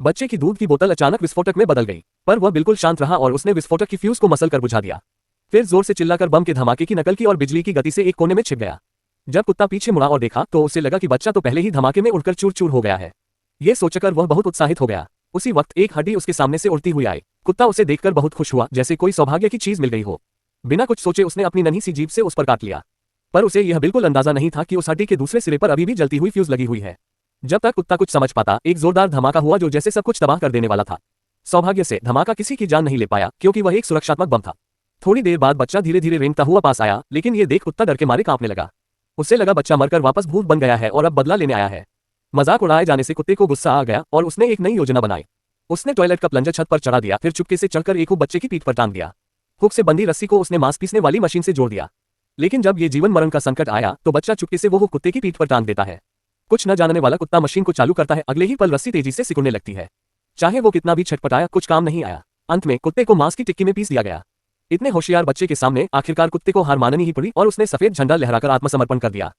बच्चे की दूध की बोतल अचानक विस्फोटक में बदल गई, पर वह बिल्कुल शांत रहा और उसने विस्फोटक की फ्यूज को मसल कर बुझा दिया। फिर जोर से चिल्लाकर बम के धमाके की नकल की और बिजली की गति से एक कोने में छिप गया। जब कुत्ता पीछे मुड़ा और देखा तो उसे लगा कि बच्चा तो पहले ही धमाके में उड़कर चूर चूर हो गया है। ये सोचकर वह बहुत उत्साहित हो गया। उसी वक्त एक हड्डी उसके सामने से उड़ती हुई आई। कुत्ता उसे देखकर बहुत खुश हुआ, जैसे कोई सौभाग्य की चीज मिल गई हो। बिना कुछ सोचे उसने अपनी नन्ही सी जीभ से उस पर काट लिया, पर उसे यह बिल्कुल अंदाजा नहीं था कि उस हड्डी के दूसरे सिरे पर अभी भी जलती हुई फ्यूज लगी हुई है। जब तक कुत्ता कुछ समझ पाता, एक जोरदार धमाका हुआ जो जैसे सब कुछ तबाह कर देने वाला था। सौभाग्य से धमाका किसी की जान नहीं ले पाया, क्योंकि वह एक सुरक्षात्मक बम था। थोड़ी देर बाद बच्चा धीरे धीरे रेंगता हुआ पास आया, लेकिन ये देख कुत्ता डर के मारे कांपने लगा। उसे लगा बच्चा मरकर वापस भूत बन गया है और अब बदला लेने आया है। मजाक उड़ाए जाने से कुत्ते को गुस्सा आ गया और उसने एक नई योजना बनाई। उसने टॉयलेट का प्लंजर छत पर चढ़ा दिया, फिर चुपके से चढ़कर एक हुक बच्चे की पीठ पर टांग दिया। हुक से बंधी रस्सी को उसने मांस पीसने वाली मशीन से जोड़ दिया। लेकिन जब ये जीवन मरण का संकट आया तो बच्चा चुपके से वो हुक कुत्ते की पीठ पर टांग देता है। कुछ न जानने वाला कुत्ता मशीन को चालू करता है, अगले ही पल रस्सी तेजी से सिकुड़ने लगती है। चाहे वो कितना भी छटपटाया, कुछ काम नहीं आया। अंत में कुत्ते को मांस की टिक्की में पीस दिया गया। इतने होशियार बच्चे के सामने आखिरकार कुत्ते को हार माननी ही पड़ी और उसने सफेद झंडा लहराकर आत्मसमर्पण कर दिया।